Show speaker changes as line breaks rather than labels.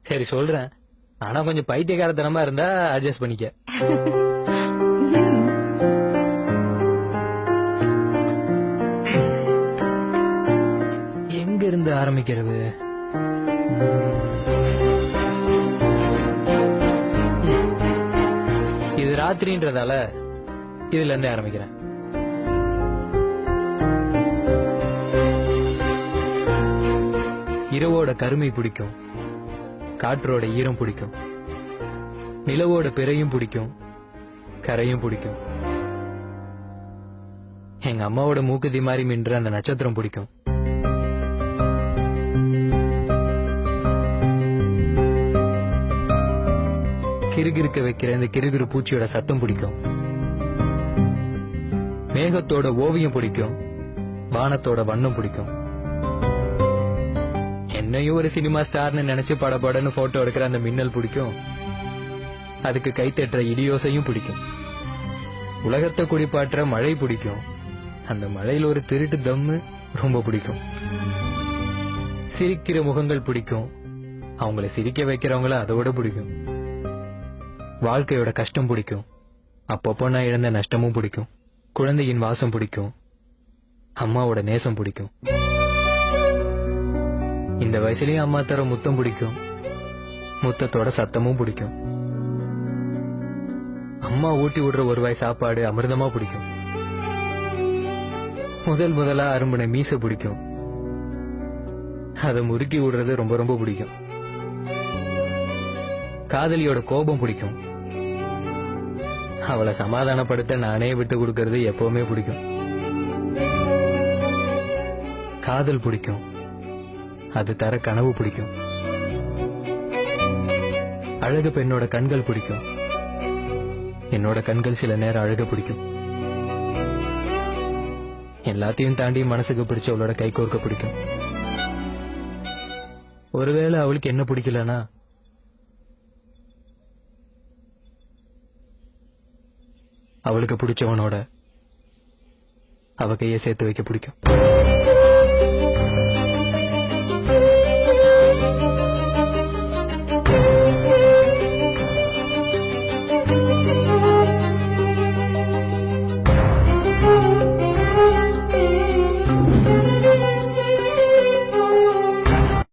சரி சொல்றேன், ஆனா கொஞ்சம் பைத்தியக்காரத்தனமா இருந்தா அட்ஜஸ்ட் பண்ணிக்க. எங்க இருந்து ஆரம்பிக்கிறது? இது ராத்திரின்றதால இதுல இருந்து ஆரம்பிக்கிறேன். இரவோட கருமை பிடிக்கும், காற்றோட ஈரம் பிடிக்கும், நிலவோட பிறையும் பிடிக்கும், கரையும் பிடிக்கும். எங்க அம்மாவோட மூக்குத்தி மாதிரி மின்ற அந்த நட்சத்திரம் பிடிக்கும். கிறுகிறுக்க வைக்கிற இந்த கிறுகிறு பூச்சியோட சத்தம் பிடிக்கும். மேகத்தோட ஓவியம் பிடிக்கும், வானத்தோட வண்ணம் பிடிக்கும். என்னையும் ஒரு சினிமா ஸ்டார்னு நினைச்சு படபடன்னு போட்டோ எடுக்கிற அந்த மின்னல் பிடிக்கும். அதுக்கு கைத்தட்டுற இடியோசையும் பிடிக்கும். உலகத்தை குடிப்பாற்ற மழை பிடிக்கும். அந்த மழையில ஒரு திருட்டு தம்மு ரொம்ப பிடிக்கும். சிரிக்கிற முகங்கள் பிடிக்கும். அவங்கள சிரிக்க வைக்கிறவங்கள அதோட பிடிக்கும். வாழ்க்கையோட கஷ்டம் பிடிக்கும். அப்பப்போ நான் இழந்த நஷ்டமும் பிடிக்கும். குழந்தையின் வாசம் பிடிக்கும். அம்மாவோட நேசம் பிடிக்கும். இந்த வயசுலயும் அம்மா தர முத்தம் பிடிக்கும். முத்தத்தோட சத்தமும் பிடிக்கும். அம்மா ஊட்டி விடுற ஒரு வாய் சாப்பாடு அமிர்தமா பிடிக்கும். முதலா அரும்பின மீச பிடிக்கும். அதை முறுக்கி விடுறது ரொம்ப ரொம்ப பிடிக்கும். காதலியோட கோபம் பிடிக்கும். அவளை சமாதானப்படுத்த நானே விட்டு கொடுக்கறது எப்பவுமே பிடிக்கும். காதல் பிடிக்கும். அது தர கனவு பிடிக்கும். அழகு பெண்ணோட கண்கள் பிடிக்கும். என்னோட கண்கள் சில நேரம் அழக பிடிக்கும். எல்லாத்தையும் தாண்டி மனசுக்கு பிடிச்சவளோட கை கோர்க்க பிடிக்கும். ஒருவேளை அவளுக்கு என்ன பிடிக்கலனா அவளுக்கு பிடிச்சவனோட அவ கையை சேர்த்து வைக்க பிடிக்கும்.